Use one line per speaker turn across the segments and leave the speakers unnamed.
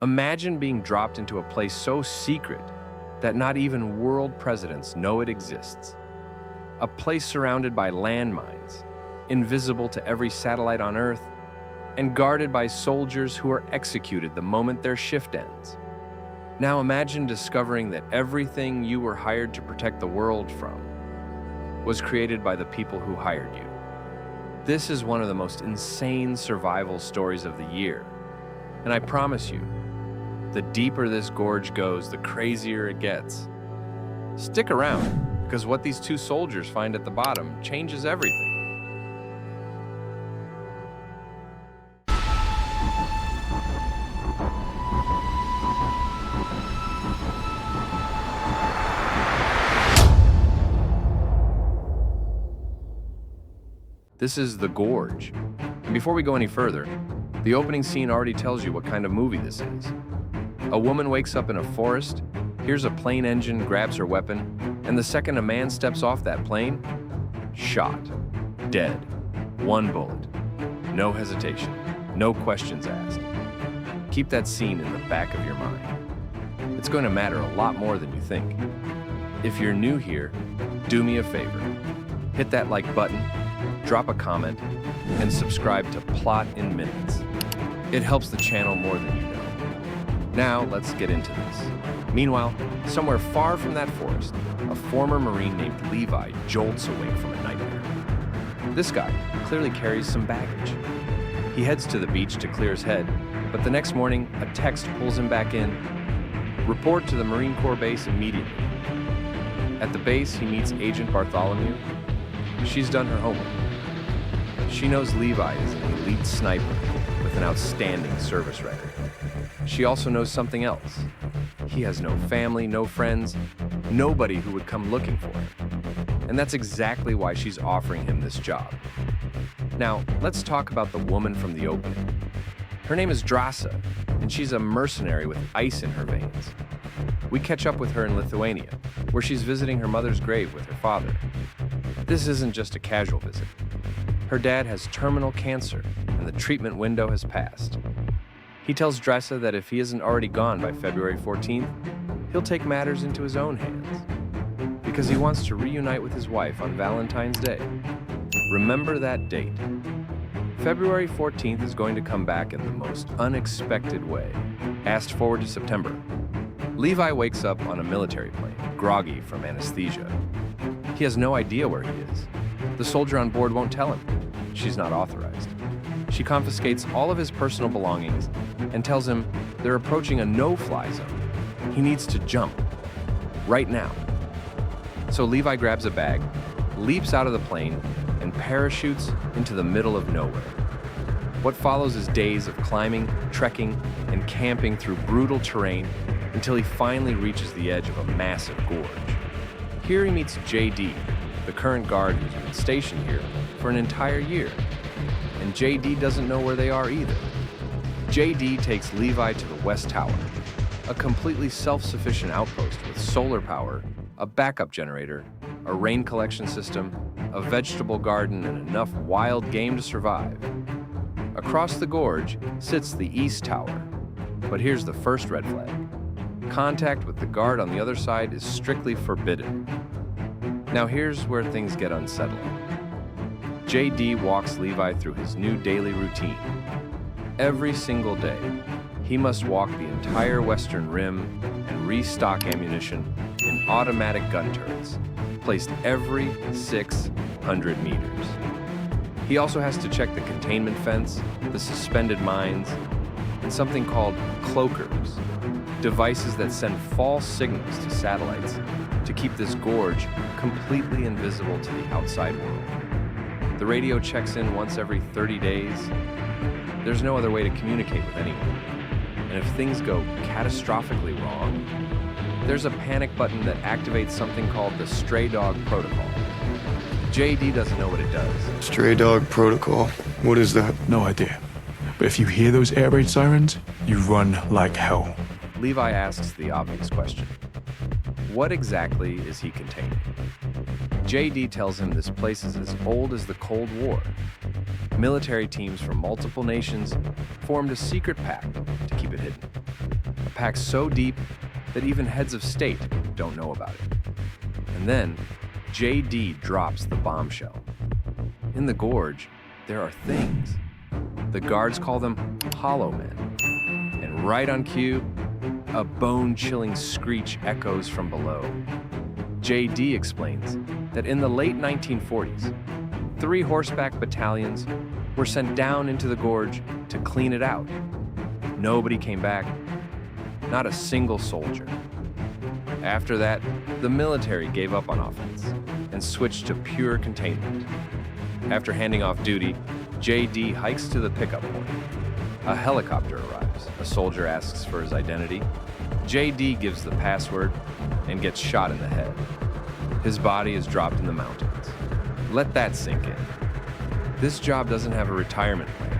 Imagine being dropped into a place so secret that not even world presidents know it exists. A place surrounded by landmines, invisible to every satellite on Earth, and guarded by soldiers who are executed the moment their shift ends. Now imagine discovering that everything you were hired to protect the world from was created by the people who hired you. This is one of the most insane survival stories of the year. And I promise you, the deeper this gorge goes, the crazier it gets. Stick around, because what these two soldiers find at the bottom changes everything. This is The Gorge. And before we go any further, the opening scene already tells you what kind of movie this is. A woman wakes up in a forest, hears a plane engine, grabs her weapon, and the second a man steps off that plane, shot, dead, one bullet. No hesitation, no questions asked. Keep that scene in the back of your mind. It's going to matter a lot more than you think. If you're new here, do me a favor. Hit that like button, drop a comment, and subscribe to Plot in Minutes. It helps the channel more than you know. Now, let's get into this. Meanwhile, somewhere far from that forest, a former Marine named Levi jolts awake from a nightmare. This guy clearly carries some baggage. He heads to the beach to clear his head, but the next morning, a text pulls him back in. Report to the Marine Corps base immediately. At the base, he meets Agent Bartholomew. She's done her homework. She knows Levi is an elite sniper with an outstanding service record. She also knows something else. He has no family, no friends, nobody who would come looking for him. And that's exactly why she's offering him this job. Now, let's talk about the woman from the opening. Her name is Drasa, and she's a mercenary with ice in her veins. We catch up with her in Lithuania, where she's visiting her mother's grave with her father. This isn't just a casual visit. Her dad has terminal cancer, and the treatment window has passed. He tells Drasa that if he isn't already gone by February 14th, he'll take matters into his own hands, because he wants to reunite with his wife on Valentine's Day. Remember that date. February 14th is going to come back in the most unexpected way. Fast forward to September. Levi wakes up on a military plane, groggy from anesthesia. He has no idea where he is. The soldier on board won't tell him. She's not authorized. She confiscates all of his personal belongings and tells him they're approaching a no-fly zone. He needs to jump. Right now. So Levi grabs a bag, leaps out of the plane, and parachutes into the middle of nowhere. What follows is days of climbing, trekking, and camping through brutal terrain until he finally reaches the edge of a massive gorge. Here he meets JD, the current guard who's been stationed here for an entire year. And JD doesn't know where they are either. JD takes Levi to the West Tower, a completely self-sufficient outpost with solar power, a backup generator, a rain collection system, a vegetable garden, and enough wild game to survive. Across the gorge sits the East Tower. But here's the first red flag. Contact with the guard on the other side is strictly forbidden. Now here's where things get unsettling. JD walks Levi through his new daily routine. Every single day, he must walk the entire western rim and restock ammunition in automatic gun turrets, placed every 600 meters. He also has to check the containment fence, the suspended mines, and something called cloakers, devices that send false signals to satellites to keep this gorge completely invisible to the outside world. The radio checks in once every 30 days. There's no other way to communicate with anyone. And if things go catastrophically wrong, there's a panic button that activates something called the Stray Dog Protocol. JD doesn't know what it does.
Stray Dog Protocol. What is that?
No idea. But if you hear those air raid sirens, you run like hell.
Levi asks the obvious question. What exactly is he containing? JD tells him this place is as old as the Cold War. Military teams from multiple nations formed a secret pact to keep it hidden. packed so deep that even heads of state don't know about it. And then, JD drops the bombshell. In the gorge, there are things. The guards call them hollow men. And right on cue, a bone-chilling screech echoes from below. JD explains that in the late 1940s, 3 horseback battalions were sent down into the gorge to clean it out. Nobody came back, not a single soldier. After that, the military gave up on offense and switched to pure containment. After handing off duty, JD hikes to the pickup point. A helicopter arrives. A soldier asks for his identity. JD gives the password and gets shot in the head. His body is dropped in the mountains. Let that sink in. This job doesn't have a retirement plan.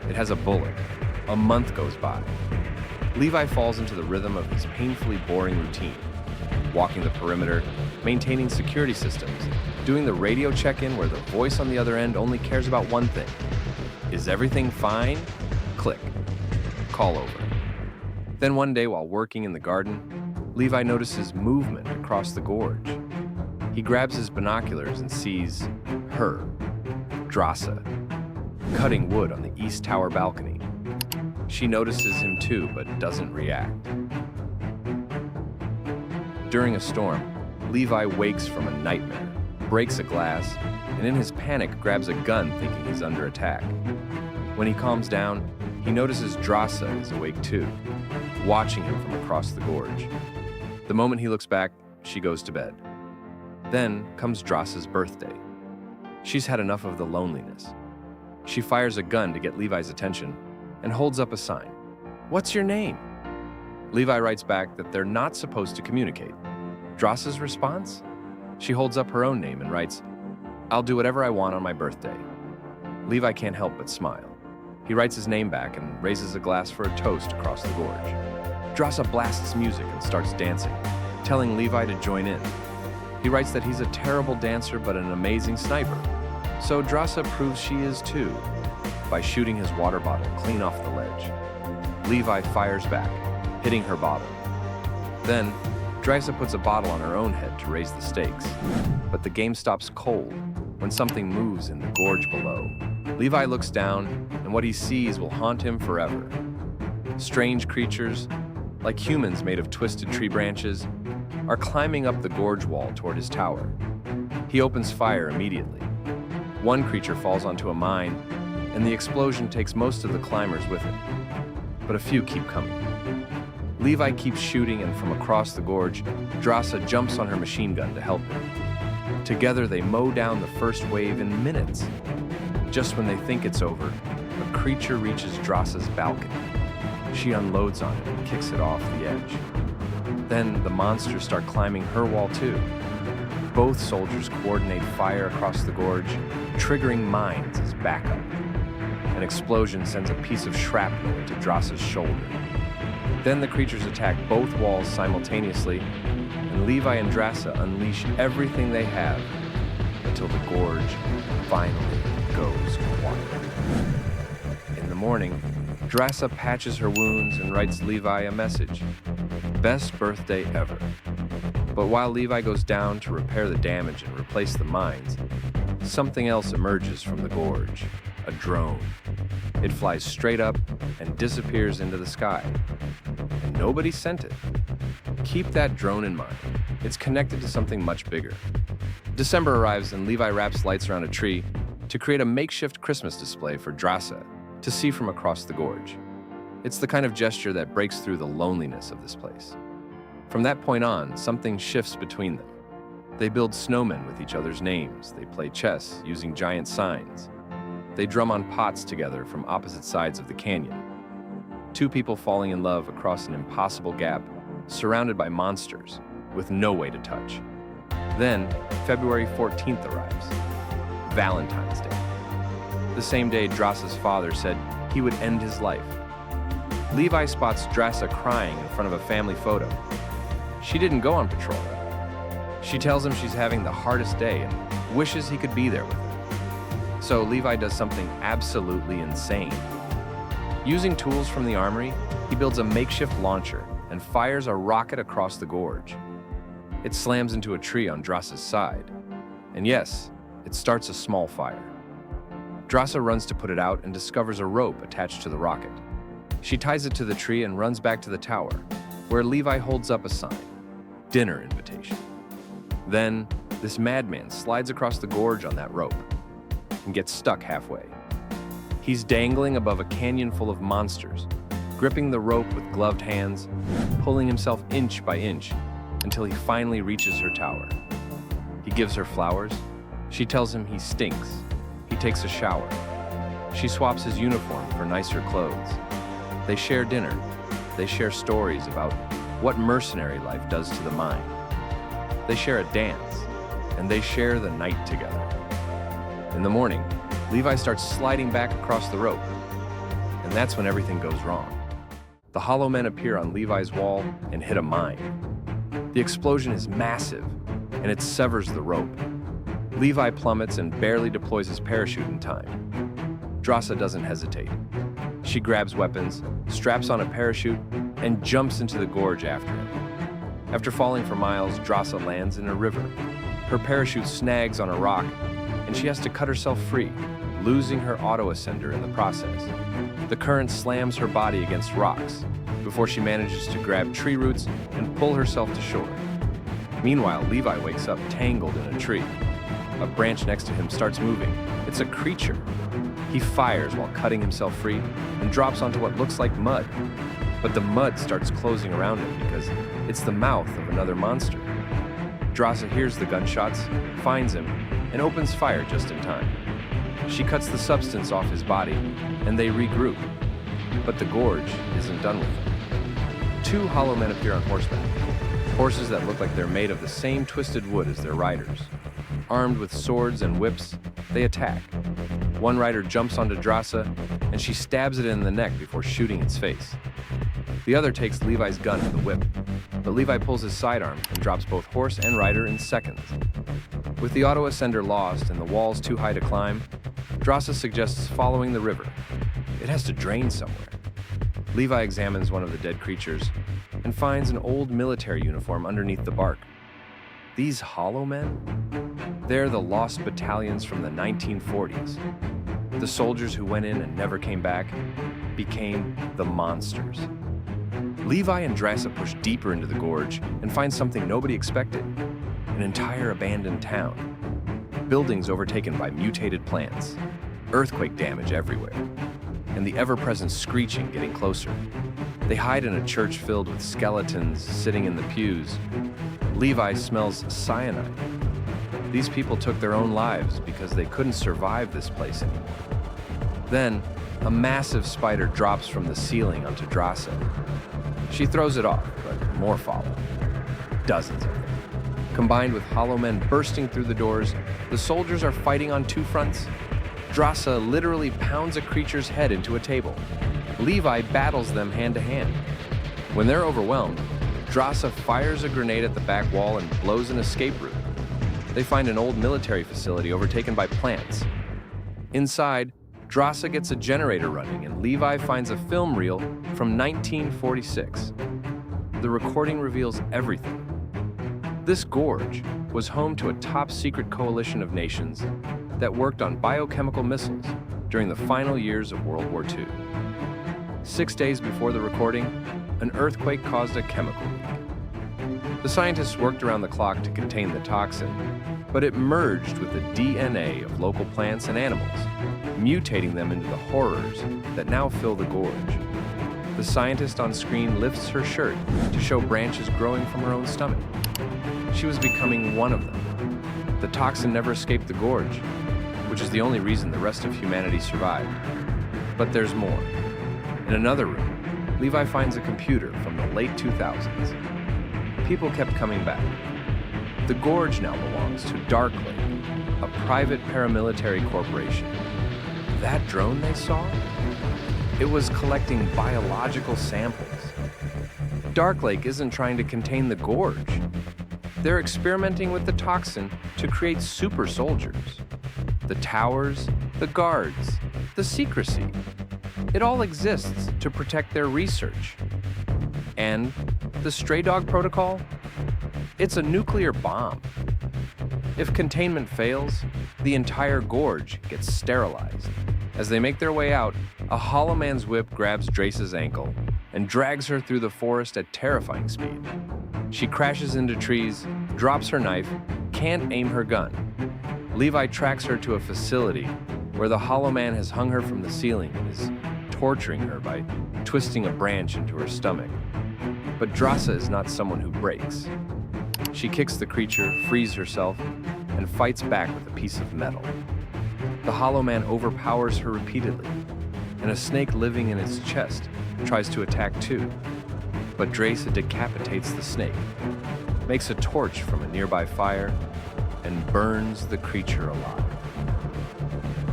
It has a bullet. A month goes by. Levi falls into the rhythm of his painfully boring routine, walking the perimeter, maintaining security systems, doing the radio check-in where the voice on the other end only cares about one thing. Is everything fine? Click. Call over. Then one day while working in the garden, Levi notices movement across the gorge. He grabs his binoculars and sees her, Drasa, cutting wood on the east tower balcony. She notices him too, but doesn't react. During a storm, Levi wakes from a nightmare, breaks a glass, and in his panic grabs a gun thinking he's under attack. When he calms down, he notices Drasa is awake too, watching him from across the gorge. The moment he looks back, she goes to bed. Then comes Drasa's birthday. She's had enough of the loneliness. She fires a gun to get Levi's attention and holds up a sign. "What's your name?" Levi writes back that they're not supposed to communicate. Drasa's response? She holds up her own name and writes, "I'll do whatever I want on my birthday." Levi can't help but smile. He writes his name back and raises a glass for a toast across the gorge. Drasa blasts music and starts dancing, telling Levi to join in. He writes that he's a terrible dancer but an amazing sniper. So Drasa proves she is too, by shooting his water bottle clean off the ledge. Levi fires back, hitting her bottle. Then, Drasa puts a bottle on her own head to raise the stakes. But the game stops cold when something moves in the gorge below. Levi looks down, and what he sees will haunt him forever. Strange creatures, like humans made of twisted tree branches, are climbing up the gorge wall toward his tower. He opens fire immediately. One creature falls onto a mine, and the explosion takes most of the climbers with it. But a few keep coming. Levi keeps shooting, and from across the gorge, Drasa jumps on her machine gun to help him. Together, they mow down the first wave in minutes. Just when they think it's over, a creature reaches Drasa's balcony. She unloads on it and kicks it off the edge. Then the monsters start climbing her wall too. Both soldiers coordinate fire across the gorge, triggering mines as backup. An explosion sends a piece of shrapnel into Drasa's shoulder. Then the creatures attack both walls simultaneously, and Levi and Drasa unleash everything they have until the gorge finally goes quiet. In the morning, Drasa patches her wounds and writes Levi a message. Best birthday ever. But while Levi goes down to repair the damage and replace the mines, something else emerges from the gorge, a drone. It flies straight up and disappears into the sky. And nobody sent it. Keep that drone in mind. It's connected to something much bigger. December arrives and Levi wraps lights around a tree to create a makeshift Christmas display for Drasa to see from across the gorge. It's the kind of gesture that breaks through the loneliness of this place. From that point on, something shifts between them. They build snowmen with each other's names. They play chess using giant signs. They drum on pots together from opposite sides of the canyon. Two people falling in love across an impossible gap, surrounded by monsters, with no way to touch. Then, February 14th arrives, Valentine's Day. The same day Drasa's father said he would end his life. Levi spots Drasa crying in front of a family photo. She didn't go on patrol. She tells him she's having the hardest day and wishes he could be there with her. So Levi does something absolutely insane. Using tools from the armory, he builds a makeshift launcher and and fires a rocket across the gorge. It slams into a tree on Drasa's side. And yes, it starts a small fire. Drasa runs to put it out and discovers a rope attached to the rocket. She ties it to the tree and runs back to the tower, where Levi holds up a sign, dinner invitation. Then, this madman slides across the gorge on that rope and gets stuck halfway. He's dangling above a canyon full of monsters, gripping the rope with gloved hands, pulling himself inch by inch until he finally reaches her tower. He gives her flowers. She tells him he stinks. He takes a shower. She swaps his uniform for nicer clothes. They share dinner. They share stories about what mercenary life does to the mind. They share a dance, and they share the night together. In the morning, Levi starts sliding back across the rope, and that's when everything goes wrong. The hollow men appear on Levi's wall and hit a mine. The explosion is massive, and it severs the rope. Levi plummets and barely deploys his parachute in time. Drasa doesn't hesitate. She grabs weapons, straps on a parachute, and jumps into the gorge after him. After falling for miles, Drasa lands in a river. Her parachute snags on a rock, and she has to cut herself free, losing her auto-ascender in the process. The current slams her body against rocks before she manages to grab tree roots and pull herself to shore. Meanwhile, Levi wakes up tangled in a tree. A branch next to him starts moving. It's a creature. He fires while cutting himself free and drops onto what looks like mud. But the mud starts closing around him because it's the mouth of another monster. Drasa hears the gunshots, finds him, and opens fire just in time. She cuts the substance off his body, and they regroup. But the gorge isn't done with them. Two hollow men appear on horseback, horses that look like they're made of the same twisted wood as their riders. Armed with swords and whips, they attack. One rider jumps onto Drasa, and she stabs it in the neck before shooting its face. The other takes Levi's gun and the whip, but Levi pulls his sidearm and drops both horse and rider in seconds. With the auto-ascender lost and the walls too high to climb, Drasa suggests following the river. It has to drain somewhere. Levi examines one of the dead creatures and finds an old military uniform underneath the bark. These hollow men? They're the lost battalions from the 1940s. The soldiers who went in and never came back became the monsters. Levi and Drasa push deeper into the gorge and find something nobody expected: an entire abandoned town. Buildings overtaken by mutated plants, earthquake damage everywhere, and the ever-present screeching getting closer. They hide in a church filled with skeletons sitting in the pews. Levi smells cyanide. These people took their own lives because they couldn't survive this place anymore. Then, a massive spider drops from the ceiling onto Drasa. She throws it off, but more follow. Dozens of them. Combined with hollow men bursting through the doors, the soldiers are fighting on two fronts. Drasa literally pounds a creature's head into a table. Levi battles them hand to hand. When they're overwhelmed, Drasa fires a grenade at the back wall and blows an escape route. They find an old military facility overtaken by plants. Inside, Drasa gets a generator running and Levi finds a film reel from 1946. The recording reveals everything. This gorge was home to a top-secret coalition of nations that worked on biochemical missiles during the final years of World War II. 6 days before the recording, an earthquake caused a chemical leak. The scientists worked around the clock to contain the toxin, but it merged with the DNA of local plants and animals, mutating them into the horrors that now fill the gorge. The scientist on screen lifts her shirt to show branches growing from her own stomach. She was becoming one of them. The toxin never escaped the gorge, which is the only reason the rest of humanity survived. But there's more. In another room, Levi finds a computer from the late 2000s. People kept coming back. The gorge now belongs to Darklake, a private paramilitary corporation. That drone they saw? It was collecting biological samples. Darklake isn't trying to contain the gorge. They're experimenting with the toxin to create super soldiers. The towers, the guards, the secrecy. It all exists to protect their research. And The stray dog protocol? It's a nuclear bomb. If containment fails, the entire gorge gets sterilized. As they make their way out, a hollow man's whip grabs Drasa's ankle and drags her through the forest at terrifying speed. She crashes into trees, drops her knife, can't aim her gun. Levi tracks her to a facility where the hollow man has hung her from the ceiling and is torturing her by twisting a branch into her stomach. But Drasa is not someone who breaks. She kicks the creature, frees herself, and fights back with a piece of metal. The hollow man overpowers her repeatedly, and a snake living in its chest tries to attack too. But Drasa decapitates the snake, makes a torch from a nearby fire, and burns the creature alive.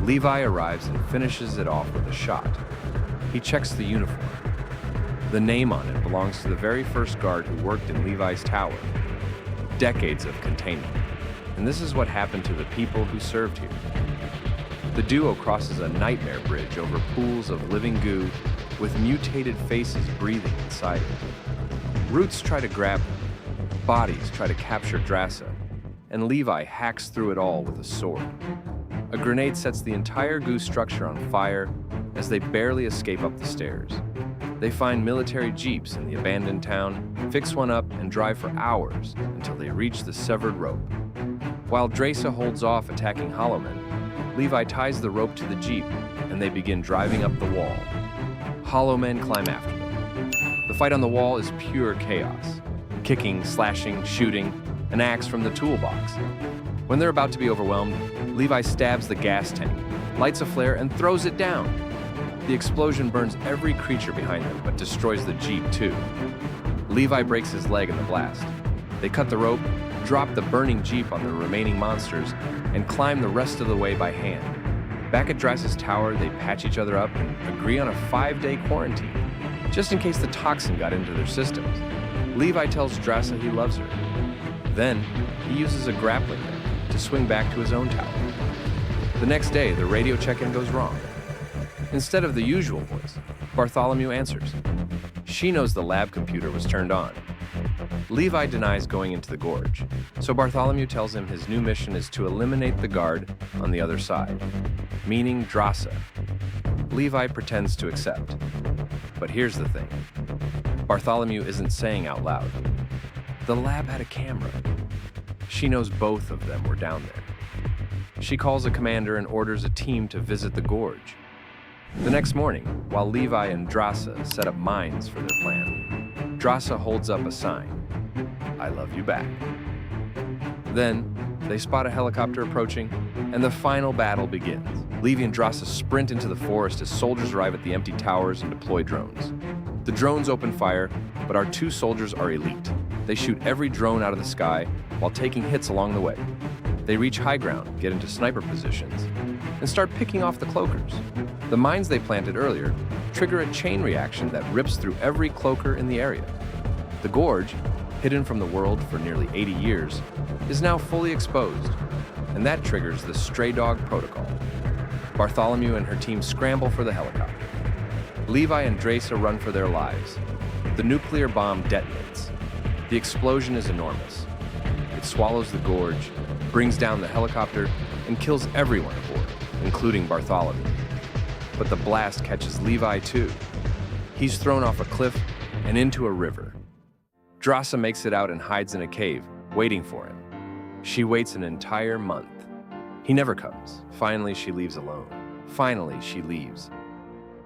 Levi arrives and finishes it off with a shot. He checks the uniform. The name on it belongs to the very first guard who worked in Levi's tower. Decades of containment. And this is what happened to the people who served here. The duo crosses a nightmare bridge over pools of living goo with mutated faces breathing inside it. Roots try to grab them. Bodies try to capture Drasa. And Levi hacks through it all with a sword. A grenade sets the entire goo structure on fire as they barely escape up the stairs. They find military jeeps in the abandoned town, fix one up, and drive for hours until they reach the severed rope. While Drasa holds off attacking Hollowmen, Levi ties the rope to the jeep, and they begin driving up the wall. Hollowmen climb after them. The fight on the wall is pure chaos. Kicking, slashing, shooting, an axe from the toolbox. When they're about to be overwhelmed, Levi stabs the gas tank, lights a flare, and throws it down. The explosion burns every creature behind them, but destroys the jeep too. Levi breaks his leg in the blast. They cut the rope, drop the burning jeep on the remaining monsters, and climb the rest of the way by hand. Back at Drasa's tower, they patch each other up and agree on a 5-day quarantine, just in case the toxin got into their systems. Levi tells Drasa he loves her. Then, he uses a grappling hook to swing back to his own tower. The next day, the radio check-in goes wrong. Instead of the usual voice, Bartholomew answers. She knows the lab computer was turned on. Levi denies going into the gorge, so Bartholomew tells him his new mission is to eliminate the guard on the other side, meaning Drasa. Levi pretends to accept. But here's the thing. Bartholomew isn't saying out loud. The lab had a camera. She knows both of them were down there. She calls a commander and orders a team to visit the gorge. The next morning, while Levi and Drasa set up mines for their plan, Drasa holds up a sign, "I love you back." Then, they spot a helicopter approaching, and the final battle begins. Levi and Drasa sprint into the forest as soldiers arrive at the empty towers and deploy drones. The drones open fire, but our two soldiers are elite. They shoot every drone out of the sky while taking hits along the way. They reach high ground, get into sniper positions, and start picking off the cloakers. The mines they planted earlier trigger a chain reaction that rips through every cloaker in the area. The gorge, hidden from the world for nearly 80 years, is now fully exposed, and that triggers the stray dog protocol. Bartholomew and her team scramble for the helicopter. Levi and Drasa run for their lives. The nuclear bomb detonates. The explosion is enormous. It swallows the gorge, brings down the helicopter, and kills everyone aboard, including Bartholomew. But the blast catches Levi too. He's thrown off a cliff and into a river. Drasa makes it out and hides in a cave, waiting for him. She waits an entire month. He never comes. Finally, she leaves alone. Finally, she leaves.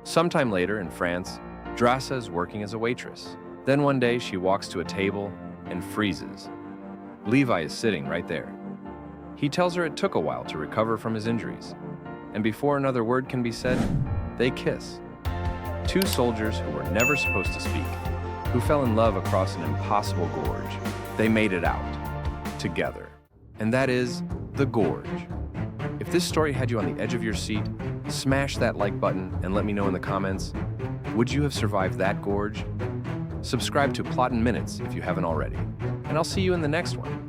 Sometime later in France, Drasa is working as a waitress. Then one day she walks to a table and freezes. Levi is sitting right there. He tells her it took a while to recover from his injuries. And before another word can be said, they kiss. Two soldiers who were never supposed to speak, who fell in love across an impossible gorge. They made it out, together. And that is the gorge. If this story had you on the edge of your seat, smash that like button and let me know in the comments, would you have survived that gorge? Subscribe to Plot in Minutes if you haven't already, and I'll see you in the next one.